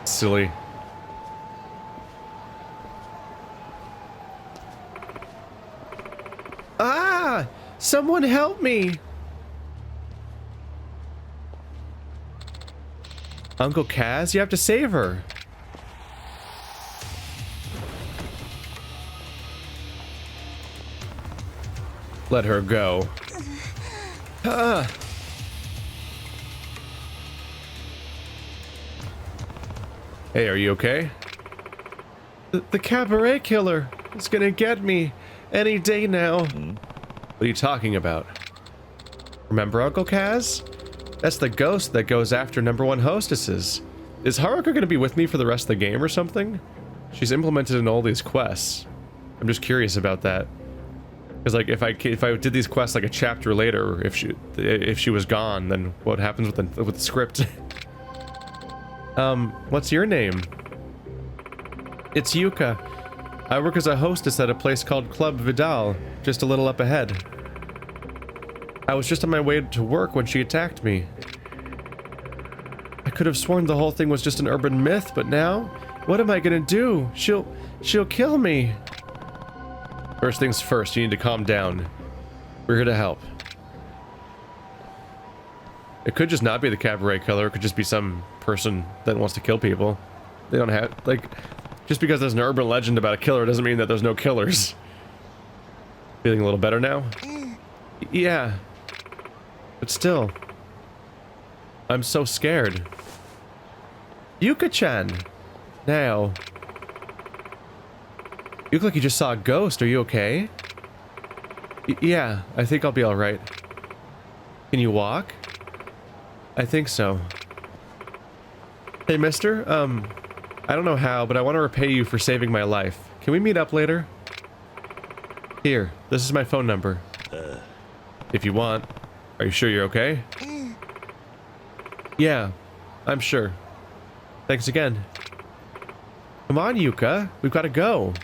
Silly. Ah! Someone help me! Uncle Kaz, you have to save her. Let her go. Ah. Hey, are you okay? The cabaret killer is gonna get me any day now. What are you talking about? Remember Uncle Kaz? That's the ghost that goes after #1 hostesses. Is Haruka gonna be with me for the rest of the game or something? She's implemented in all these quests. I'm just curious about that. Because like if I did these quests like a chapter later, if she was gone, then what happens with the script? What's your name? It's Yuka. I work as a hostess at a place called Club Vidal, just a little up ahead. I was just on my way to work when she attacked me. I could have sworn the whole thing was just an urban myth, but now, what am I gonna do? She'll kill me. First things first, you need to calm down. We're here to help. It could just not be the cabaret killer, it could just be some person that wants to kill people. They don't have, like, just because there's an urban legend about a killer doesn't mean that there's no killers. Feeling a little better now? Yeah. But still. I'm so scared. Yuka-chan! Now. You look like you just saw a ghost, are you okay? Yeah, I think I'll be alright. Can you walk? I think so. Hey, mister, I don't know how, but I want to repay you for saving my life. Can we meet up later? Here, this is my phone number. If you want. Are you sure you're okay? Yeah, I'm sure. Thanks again. Come on, Yuka. We've got to go.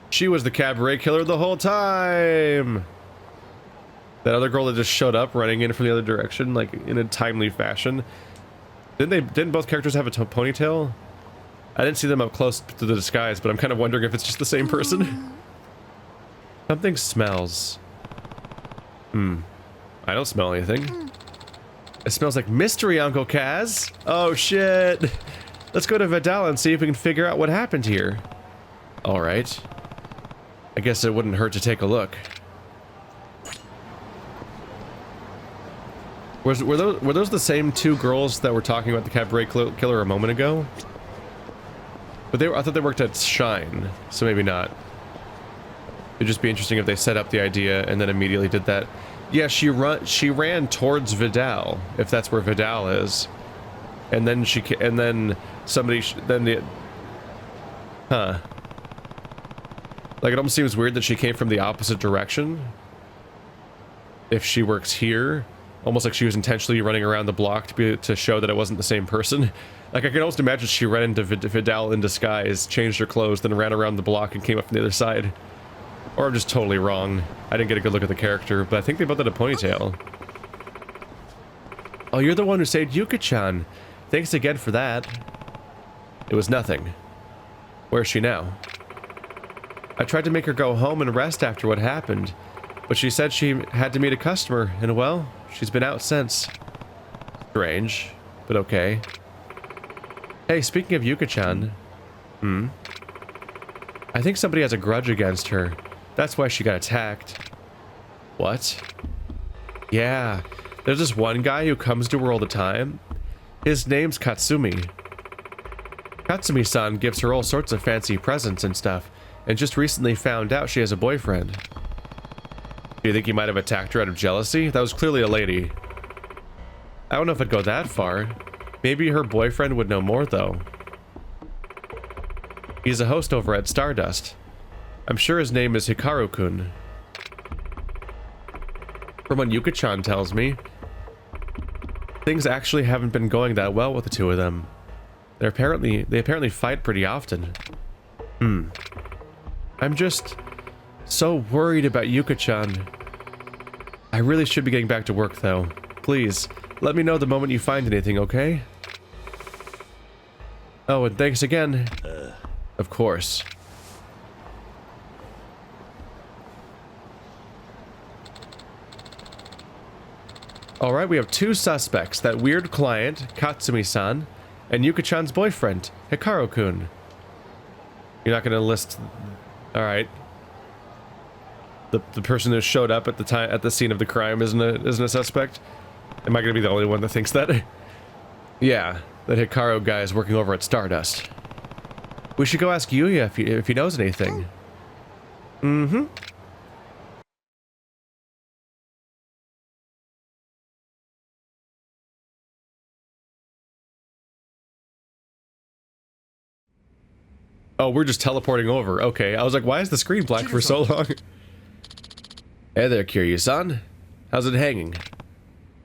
She was the cabaret killer the whole time! That other girl that just showed up running in from the other direction, like, in a timely fashion. Didn't both characters have a ponytail? I didn't see them up close to the disguise, but I'm kind of wondering if it's just the same person. Something smells. I don't smell anything. It smells like mystery, Uncle Kaz. Oh shit. Let's go to Vidal and see if we can figure out what happened here. Alright. I guess it wouldn't hurt to take a look. Were those the same two girls that were talking about the cabaret killer a moment ago? But I thought they worked at Shine, so maybe not. It'd just be interesting if they set up the idea and then immediately did that. Yeah, she ran towards Vidal, if that's where Vidal is, and then huh? Like, it almost seems weird that she came from the opposite direction. If she works here, almost like she was intentionally running around the block to show that it wasn't the same person. Like, I can almost imagine she ran into Vidal in disguise, changed her clothes, then ran around the block and came up from the other side. Or I'm just totally wrong. I didn't get a good look at the character, but I think they both had a ponytail. Oh, you're the one who saved Yuka-chan. Thanks again for that. It was nothing. Where's she now? I tried to make her go home and rest after what happened, but she said she had to meet a customer, and well, she's been out since. Strange, but okay. Hey, speaking of Yuka-chan, I think somebody has a grudge against her. That's why she got attacked. What? Yeah, there's this one guy who comes to her all the time. His name's Katsumi. Katsumi-san gives her all sorts of fancy presents and stuff, and just recently found out she has a boyfriend. Do you think he might have attacked her out of jealousy? That was clearly a lady. I don't know if I'd go that far. Maybe her boyfriend would know more, though. He's a host over at Stardust. I'm sure his name is Hikaru-kun. From what Yuka-chan tells me, things actually haven't been going that well with the two of them. They apparently fight pretty often. I'm just so worried about Yuka-chan. I really should be getting back to work, though. Please, let me know the moment you find anything, okay? Oh, and thanks again. Of course. Alright, we have two suspects. That weird client, Katsumi-san, and Yuka-chan's boyfriend, Hikaru-kun. You're not gonna list... Alright. The person who showed up at the scene of the crime isn't a suspect? Am I gonna be the only one that thinks that? Yeah, that Hikaru guy is working over at Stardust. We should go ask Yuya if he knows anything. Mm-hmm. Oh, we're just teleporting over. Okay, I was like, why is the screen black for so long? Hey there, Kiryu-san. How's it hanging?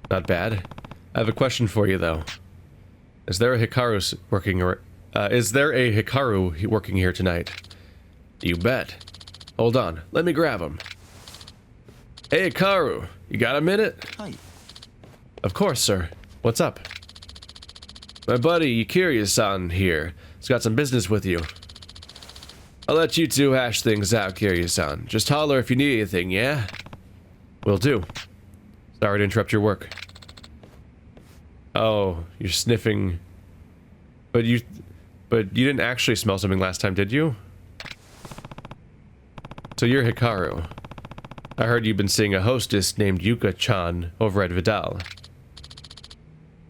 Not bad. I have a question for you, though. Is there a Hikaru working here tonight? You bet. Hold on, let me grab him. Hey, Hikaru, you got a minute? Hi. Of course, sir. What's up? My buddy Kiryu-san here. He's got some business with you. I'll let you two hash things out, Kiryu-san. Just holler if you need anything, yeah? Will do. Sorry to interrupt your work. Oh, you're sniffing. But you didn't actually smell something last time, did you? So you're Hikaru. I heard you've been seeing a hostess named Yuka-chan over at Vidal.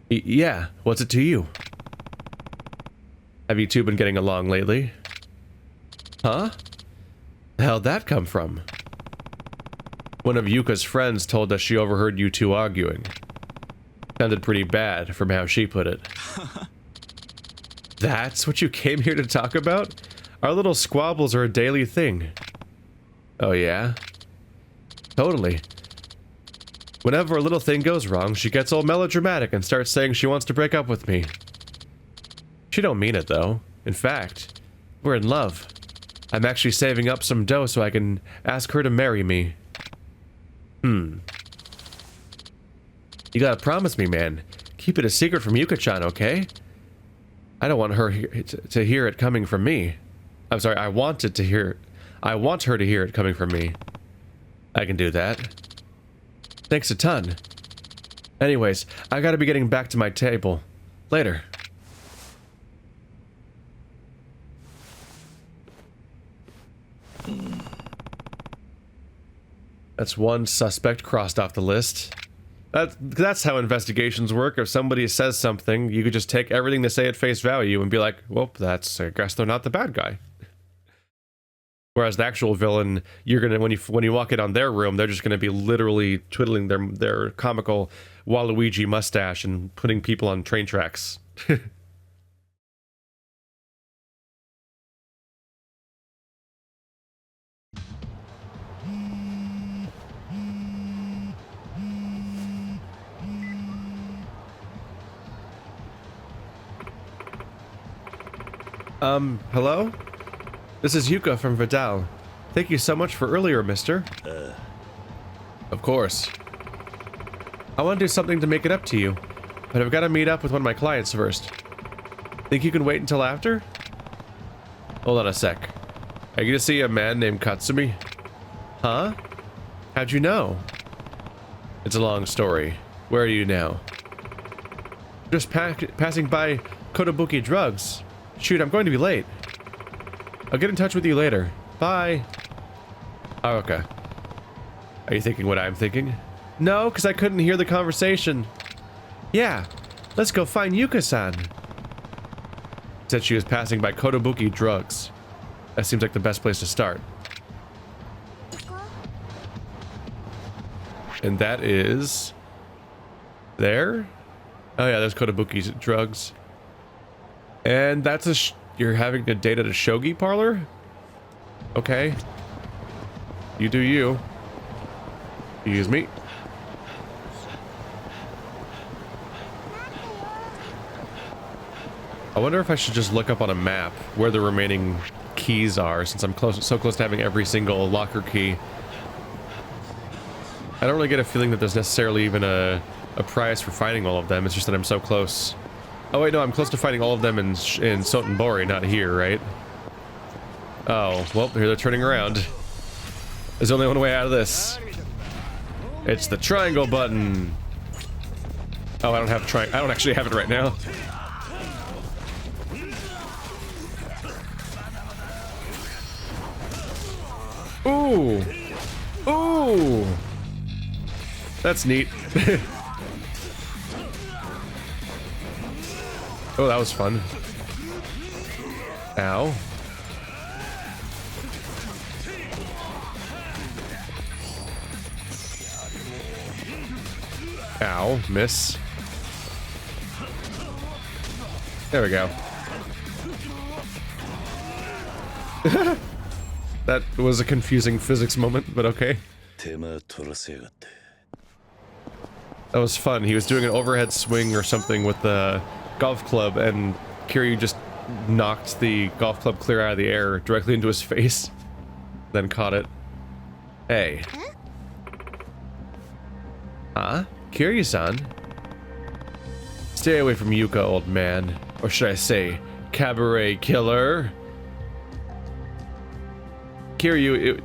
Yeah, what's it to you? Have you two been getting along lately? Huh? How'd that come from? One of Yuka's friends told us she overheard you two arguing. Sounded pretty bad from how she put it. That's what you came here to talk about? Our little squabbles are a daily thing. Oh yeah? Totally. Whenever a little thing goes wrong, she gets all melodramatic and starts saying she wants to break up with me. She don't mean it though. In fact, we're in love. I'm actually saving up some dough so I can ask her to marry me. You gotta promise me, man. Keep it a secret from Yuka-chan, okay? I don't want her to hear it coming from me. I'm sorry, I want her to hear it coming from me. I can do that. Thanks a ton. Anyways, I gotta be getting back to my table. Later. That's one suspect crossed off the list. That's how investigations work. If somebody says something, you could just take everything they say at face value and be like, well, I guess they're not the bad guy. Whereas the actual villain, you're gonna, when you walk in on their room, they're just gonna be literally twiddling their comical Waluigi mustache and putting people on train tracks. Hello? This is Yuka from Vidal. Thank you so much for earlier, mister. Of course. I want to do something to make it up to you, but I've got to meet up with one of my clients first. Think you can wait until after? Hold on a sec. Are you gonna see a man named Katsumi? Huh? How'd you know? It's a long story. Where are you now? Just passing by Kotobuki Drugs. Shoot, I'm going to be late. I'll get in touch with you later. Bye. Haruka. Are you thinking what I'm thinking? No, because I couldn't hear the conversation. Yeah, let's go find Yuka-san. Said she was passing by Kotobuki Drugs. That seems like the best place to start. And that is... there? Oh yeah, there's Kotobuki Drugs. And that's you're having a date at a shogi parlor? Okay. You do you. Excuse me. I wonder if I should just look up on a map where the remaining keys are, since I'm so close to having every single locker key. I don't really get a feeling that there's necessarily even a prize for fighting all of them. It's just that I'm so close. Oh wait, no, I'm close to fighting all of them in Sotenbori, not here, right? Oh, well, here they're turning around. There's only one way out of this. It's the triangle button. Oh, I don't have I don't actually have it right now. Ooh. Ooh. That's neat. Oh, that was fun. Ow. Ow, miss. There we go. That was a confusing physics moment, but okay. That was fun. He was doing an overhead swing or something with the golf club, and Kiryu just knocked the golf club clear out of the air directly into his face, then caught it. Hey. Huh? Kiryu-san? Stay away from Yuka, old man. Or should I say, cabaret killer? Kiryu,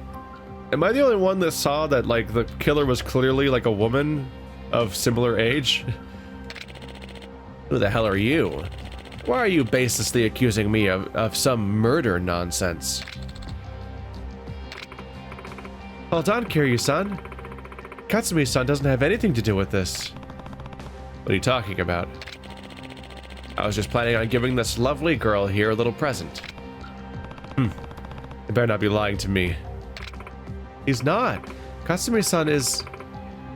am I the only one that saw that, like, the killer was clearly, like, a woman of similar age? Who the hell are you? Why are you baselessly accusing me of some murder nonsense? Hold on, Kiryu-san. Katsumi-san doesn't have anything to do with this. What are you talking about? I was just planning on giving this lovely girl here a little present. You better not be lying to me. He's not. Katsumi-san is...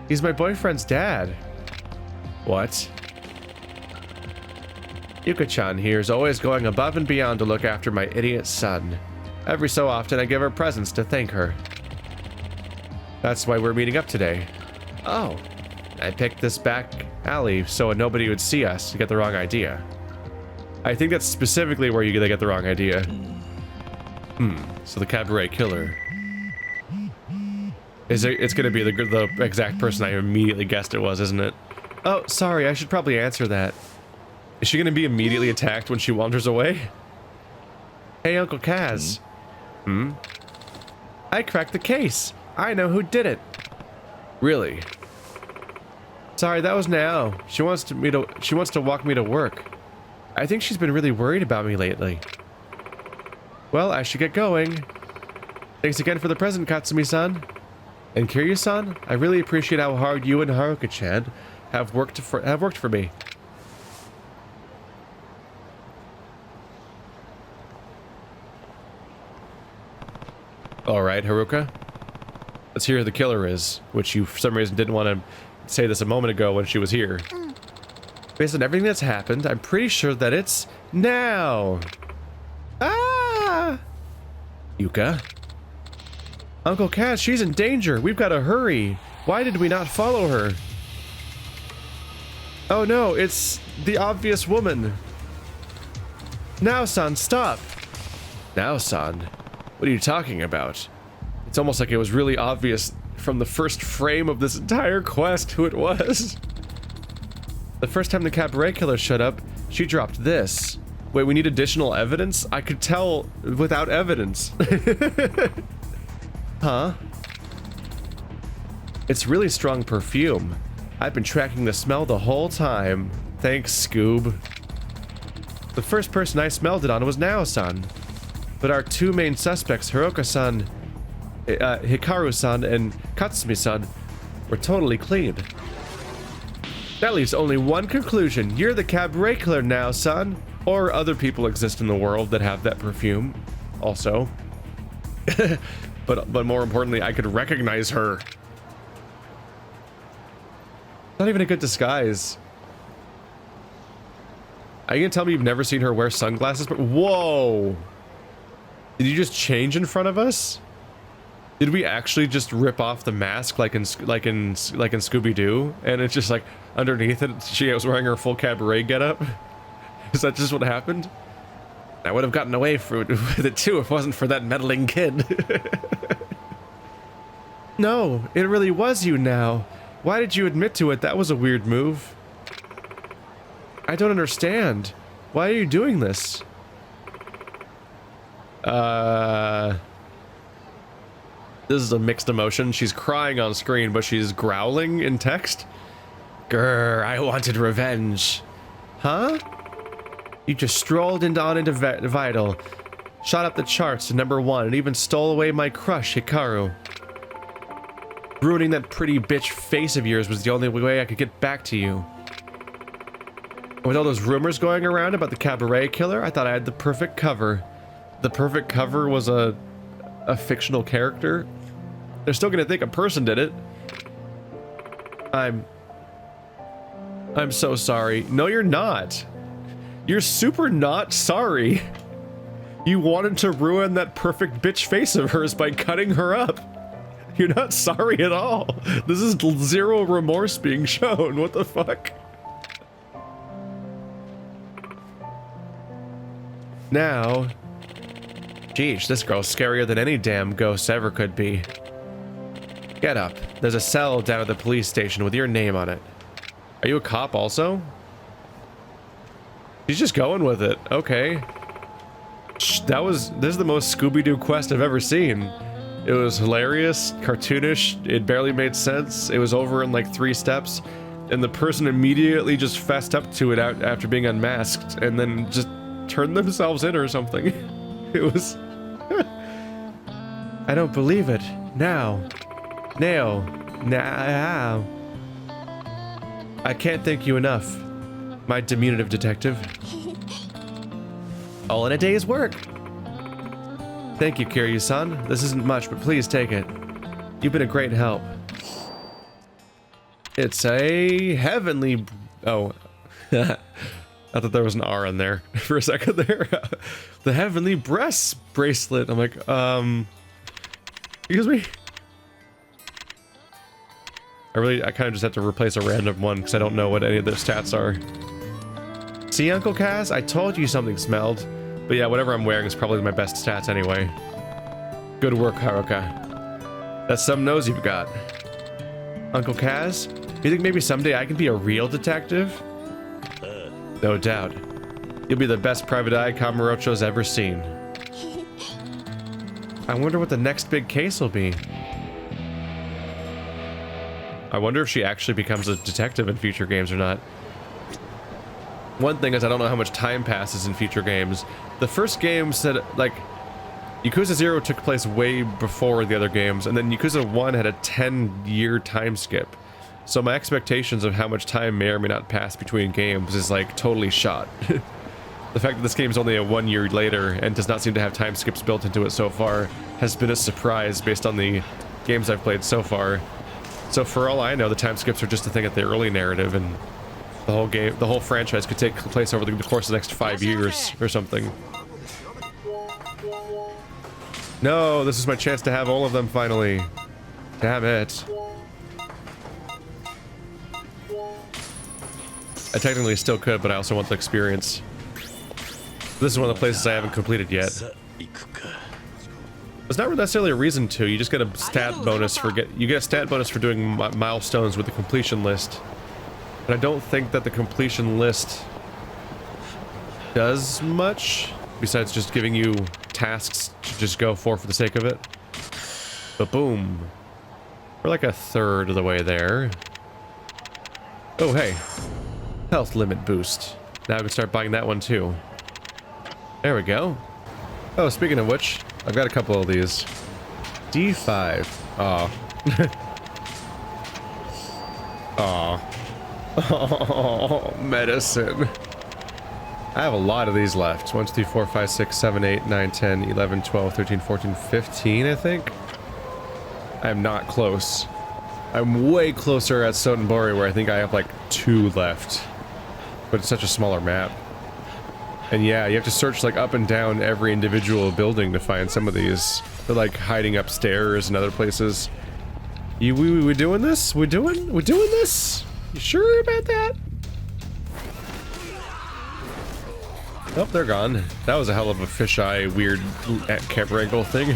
He's my boyfriend's dad. What? Yuka-chan here is always going above and beyond to look after my idiot son. Every so often I give her presents to thank her. That's why we're meeting up today. Oh. I picked this back alley so nobody would see us to get the wrong idea. I think that's specifically where you get the wrong idea. So the cabaret killer. It's gonna be the exact person I immediately guessed it was, isn't it? Oh, sorry, I should probably answer that. Is she gonna be immediately attacked when she wanders away? Hey, Uncle Kaz. I cracked the case. I know who did it. Really? Sorry, that was Nao. She wants to walk me to work. I think she's been really worried about me lately. Well, I should get going. Thanks again for the present, Katsumi-san. And Kiryu-san, I really appreciate how hard you and Haruka-chan have worked for me. All right, Haruka. Let's hear who the killer is, which you for some reason didn't want to say this a moment ago when she was here. Based on everything that's happened, I'm pretty sure that it's now. Ah! Yuka? Uncle Kaz, she's in danger. We've got to hurry. Why did we not follow her? Oh no, it's the obvious woman. Now-san, stop. Now-san? What are you talking about? It's almost like it was really obvious from the first frame of this entire quest who it was. The first time the cabaret killer showed up, she dropped this. Wait, we need additional evidence? I could tell without evidence. Huh? It's really strong perfume. I've been tracking the smell the whole time. Thanks, Scoob. The first person I smelled it on was Nao-san. But our two main suspects, Haruka-san, Hikaru-san, and Katsumi-san, were totally clean. That leaves only one conclusion. You're the cabaret killer now, son. Or other people exist in the world that have that perfume. Also. But more importantly, I could recognize her. Not even a good disguise. Are you gonna tell me you've never seen her wear sunglasses? But whoa! Did you just change in front of us? Did we actually just rip off the mask like in Scooby-Doo? And it's just like underneath it, she was wearing her full cabaret getup. Is that just what happened? I would have gotten away with it too if it wasn't for that meddling kid. No, it really was you now. Why did you admit to it? That was a weird move. I don't understand. Why are you doing this? This is a mixed emotion. She's crying on screen, but she's growling in text. Grr, I wanted revenge. Huh? You just strolled on into Vital, shot up the charts to #1, and even stole away my crush, Hikaru. Ruining that pretty bitch face of yours was the only way I could get back to you. With all those rumors going around about the Cabaret Killer, I thought I had the perfect cover. The perfect cover was a fictional character. They're still gonna think a person did it. I'm so sorry. No, you're not. You're super not sorry. You wanted to ruin that perfect bitch face of hers by cutting her up. You're not sorry at all. This is zero remorse being shown. What the fuck? Now, geez, this girl's scarier than any damn ghost ever could be. Get up. There's a cell down at the police station with your name on it. Are you a cop also? She's just going with it. Okay. This is the most Scooby-Doo quest I've ever seen. It was hilarious, cartoonish, it barely made sense, it was over in like 3 steps, and the person immediately just fessed up to it after being unmasked, and then just turned themselves in or something. It was... I don't believe it. Now. I can't thank you enough, my diminutive detective. All in a day's work. Thank you, Kiryu-san. This isn't much, but please take it. You've been a great help. It's a heavenly... Oh. I thought there was an R in there for a second there. The heavenly breast bracelet. I'm like, excuse me? I kind of just have to replace a random one because I don't know what any of their stats are. See, Uncle Kaz? I told you something smelled. But yeah, whatever I'm wearing is probably my best stats anyway. Good work, Haruka. That's some nose you've got. Uncle Kaz, you think maybe someday I can be a real detective? No doubt. You'll be the best private eye Kamurocho's ever seen. I wonder what the next big case will be. I wonder if she actually becomes a detective in future games or not. One thing is I don't know how much time passes in future games. The first game said, like, Yakuza 0 took place way before the other games, and then Yakuza 1 had a 10-year time skip. So my expectations of how much time may or may not pass between games is, like, totally shot. The fact that this game is only a 1 year later and does not seem to have time skips built into it so far has been a surprise based on the games I've played so far. So for all I know, the time skips are just a thing at the early narrative, and the whole game, the whole franchise could take place over the course of the next 5 years or something. No, this is my chance to have all of them finally. Damn it. I technically still could, but I also want the experience. This is one of the places I haven't completed yet. There's not necessarily a reason to. You just get a stat bonus for doing milestones with the completion list. But I don't think that the completion list does much besides just giving you tasks to just go for the sake of it. But boom. We're like a third of the way there. Oh, hey. Health limit boost. Now I can start buying that one too. There we go. Oh, speaking of which, I've got a couple of these. D5. Aw. Aw. Oh, medicine. I have a lot of these left. 1, 2, 3, 4, 5, 6, 7, 8, 9, 10, 11, 12, 13, 14, 15, I think. I'm not close. I'm way closer at Sotenbori, where I think I have like 2 left. But it's such a smaller map. And yeah, you have to search like up and down every individual building to find some of these. They're like hiding upstairs and other places. We doing this? We doing this? You sure about that? Oh, they're gone. That was a hell of a fisheye, weird camera angle thing.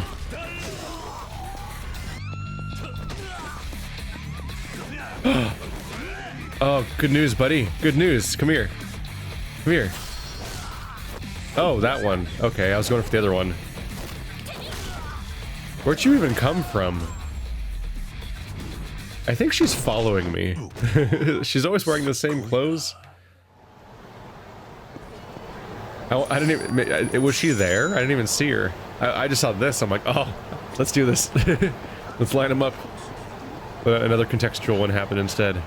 Oh, good news, buddy. Good news. Come here. Come here. Oh, that one. Okay, I was going for the other one. Where'd you even come from? I think she's following me. She's always wearing the same clothes. I didn't even... Was she there? I didn't even see her. I just saw this. I'm like, oh, let's do this. Let's line them up. But another contextual one happened instead.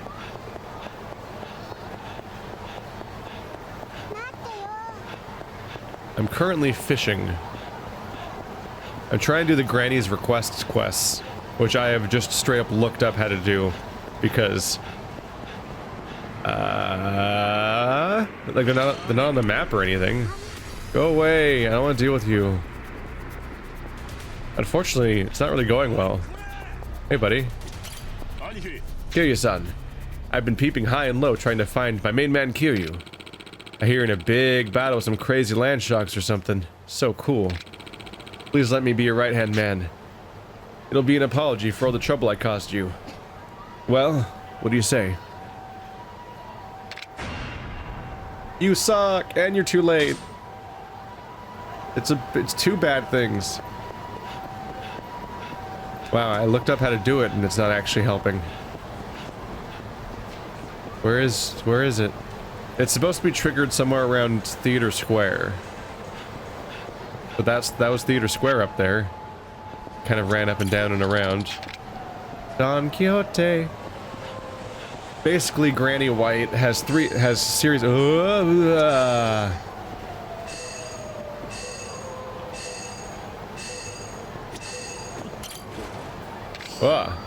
I'm currently fishing. I'm trying to do the Granny's Requests quests, which I have just straight up looked up how to do, because like they're not on the map or anything. Go away! I don't want to deal with you. Unfortunately, it's not really going well. Hey, buddy. Kiryu-san. I've been peeping high and low trying to find my main man Kiryu. I hear in a big battle with some crazy land sharks or something. So cool. Please let me be your right-hand man. It'll be an apology for all the trouble I caused you. Well, what do you say? You suck, and you're too late. It's two bad things. Wow, I looked up how to do it, and it's not actually helping. Where is it? It's supposed to be triggered somewhere around Theater Square. But that was Theater Square up there. Kind of ran up and down and around. Don Quixote. Basically, Granny White has series.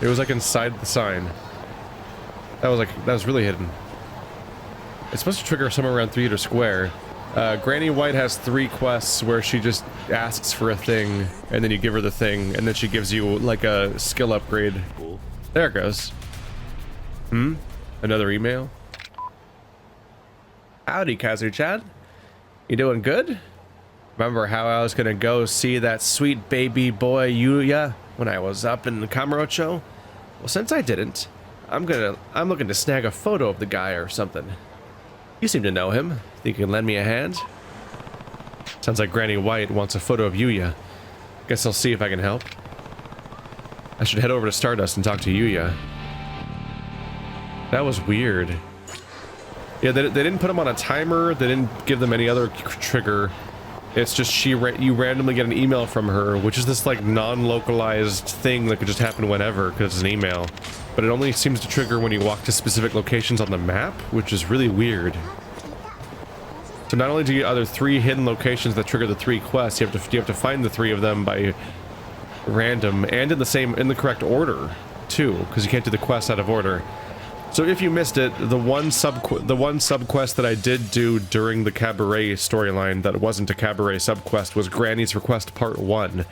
It was like inside the sign. That was really hidden. It's supposed to trigger somewhere around Theater Square. Granny White has 3 quests where she just asks for a thing, and then you give her the thing, and then she gives you like a skill upgrade. There it goes. Another email. Howdy, Kazu-chan. You doing good? Remember how I was gonna go see that sweet baby boy Yuya when I was up in the Kamurocho? Well, since I didn't, I'm looking to snag a photo of the guy or something. You seem to know him. Think you can lend me a hand? Sounds like Granny White wants a photo of Yuya. Guess I'll see if I can help. I should head over to Stardust and talk to Yuya. That was weird. Yeah, they didn't put him on a timer. They didn't give them any other trigger. It's just you randomly get an email from her, which is this like non-localized thing that could just happen whenever because it's an email. But it only seems to trigger when you walk to specific locations on the map, which is really weird. So not only do you get other 3 hidden locations that trigger the 3 quests, you have to find the 3 of them by random and in the correct order too, because you can't do the quest out of order. So if you missed it, the one sub quest that I did do during the Cabaret storyline that wasn't a Cabaret sub quest was Granny's Request Part 1,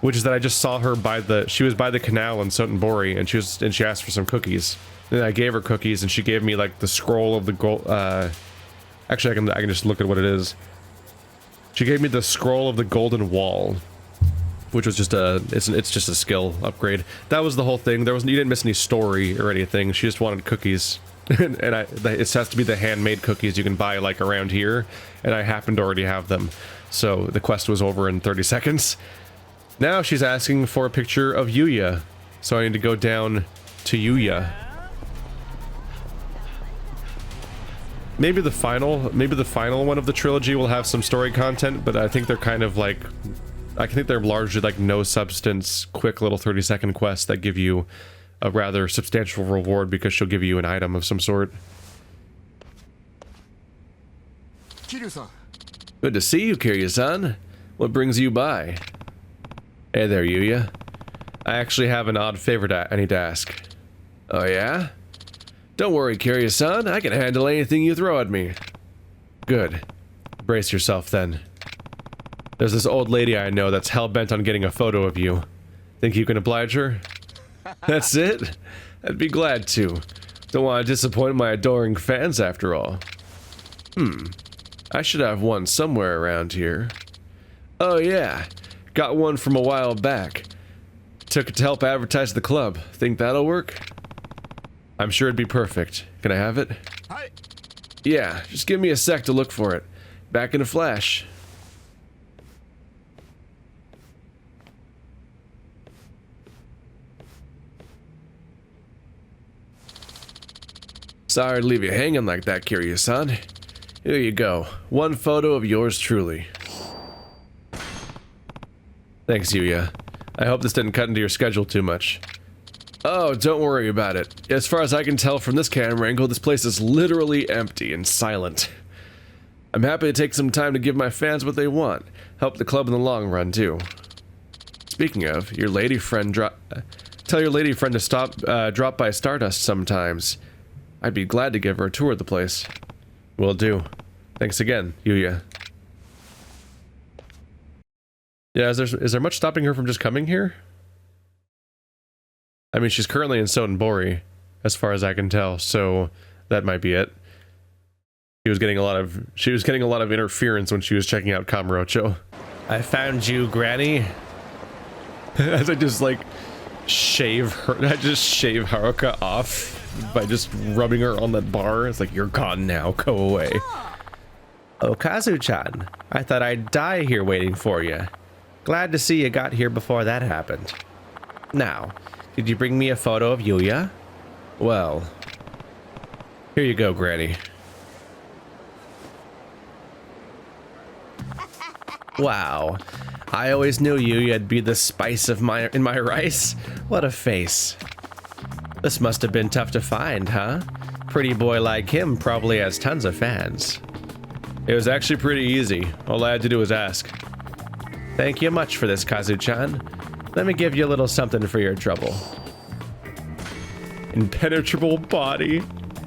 which is that I just saw her she was by the canal in Sotenbori, and she asked for some cookies. And I gave her cookies, and she gave me like the scroll of the gold. Actually, I can just look at what it is. She gave me the scroll of the golden wall, which was just it's just a skill upgrade. That was the whole thing. You didn't miss any story or anything. She just wanted cookies, and it has to be the handmade cookies you can buy like around here, and I happen to already have them. So the quest was over in 30 seconds. Now she's asking for a picture of Yuya, so I need to go down to Yuya. Maybe the final one of the trilogy will have some story content, but I think they're kind of like, I think they're largely like no substance, quick little 30-second quests that give you a rather substantial reward because she'll give you an item of some sort. Kiryu-san. Good to see you, Kiryu-san. What brings you by? Hey there, Yuya. I actually have an odd favor I need to ask. Oh yeah? Don't worry, Kiryu-san. I can handle anything you throw at me. Good. Brace yourself, then. There's this old lady I know that's hell-bent on getting a photo of you. Think you can oblige her? That's it? I'd be glad to. Don't want to disappoint my adoring fans, after all. I should have one somewhere around here. Oh yeah. Got one from a while back. Took it to help advertise the club. Think that'll work? I'm sure it'd be perfect. Can I have it? はい Yeah, just give me a sec to look for it. Back in a flash. Sorry to leave you hanging like that, Kiryu-san. Here you go. One photo of yours truly. Thanks, Yuya. I hope this didn't cut into your schedule too much. Oh, don't worry about it. As far as I can tell from this camera angle, this place is literally empty and silent. I'm happy to take some time to give my fans what they want. Help the club in the long run, too. Speaking of, your lady friend tell your lady friend to drop by Stardust sometimes. I'd be glad to give her a tour of the place. Will do. Thanks again, Yuya. Yeah, is there much stopping her from just coming here? I mean, she's currently in Sotenbori, as far as I can tell, so that might be it. She was getting a lot of interference when she was checking out Kamurocho. I found you, Granny. As I just like shave Haruka off by just rubbing her on that bar. It's like, you're gone now, go away. Oh, Kazu-chan, I thought I'd die here waiting for you. Glad to see you got here before that happened. Now, did you bring me a photo of Yuya? Well, here you go, Granny. Wow, I always knew Yuya'd be the spice of in my rice. What a face. This must have been tough to find, huh? Pretty boy like him probably has tons of fans. It was actually pretty easy. All I had to do was ask. Thank you much for this, Kazu-chan. Let me give you a little something for your trouble. Impenetrable body.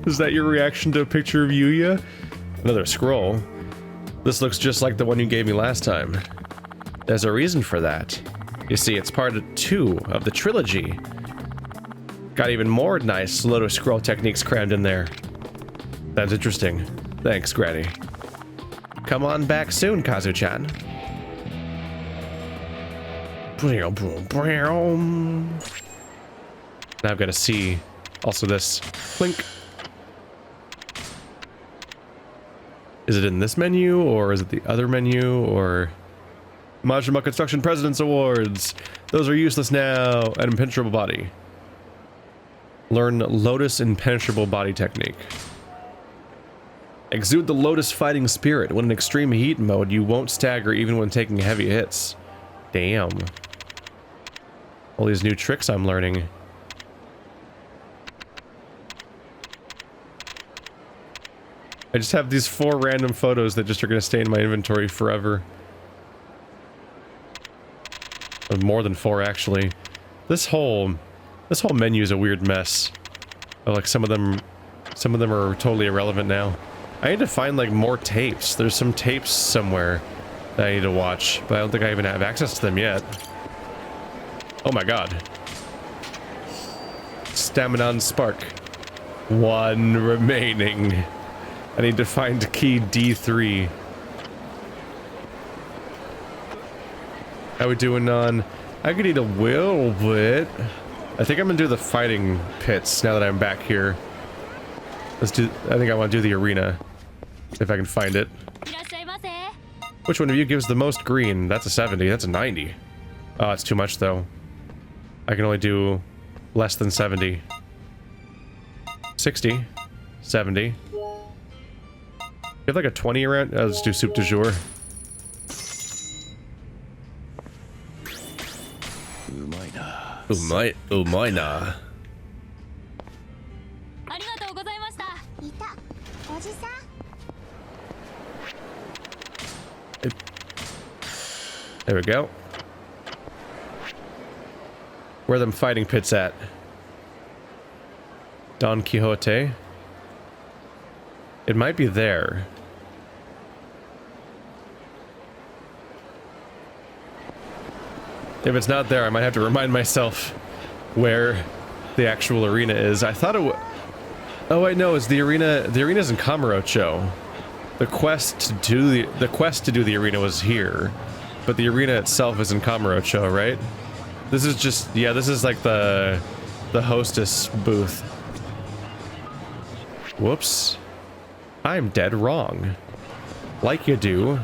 Is that your reaction to a picture of Yuya? Another scroll. This looks just like the one you gave me last time. There's a reason for that. You see, it's part of 2 of the trilogy. Got even more nice lotus scroll techniques crammed in there. That's interesting. Thanks, Granny. Come on back soon, Kazu-chan. Now I've got to see also this. Clink. Is it in this menu, or is it the other menu, or... Majima Construction President's Awards. Those are useless now. An impenetrable body. Learn Lotus Impenetrable Body Technique. Exude the Lotus fighting spirit. When in extreme heat mode, you won't stagger even when taking heavy hits. Damn. All these new tricks I'm learning. I just have these 4 random photos that just are going to stay in my inventory forever. Or more than 4, actually. This whole menu is a weird mess. Like some of them are totally irrelevant now. I need to find like more tapes. There's some tapes somewhere that I need to watch, but I don't think I even have access to them yet. Oh my god. Stamina Spark. 1 remaining. I need to find key D3. How we doing on... I could eat a little bit. I think I'm gonna do the fighting pits now that I'm back here. Let's do... I think I want to do the arena. If I can find it. Which one of you gives the most green? That's a 70. That's a 90. Oh, it's too much though. I can only do less than 70. 60. 70. You have like a 20 around? Let's do soup du jour. Umaina. There we go. Where are them fighting pits at? Don Quixote. It might be there. If it's not there, I might have to remind myself where the actual arena is. I thought it was... Oh wait, no, it's the arena. The arena's in Kamurocho. The quest to do the arena was here, but the arena itself is in Kamurocho, right? This is just... Yeah, this is like the hostess booth. Whoops. I'm dead wrong. Like you do.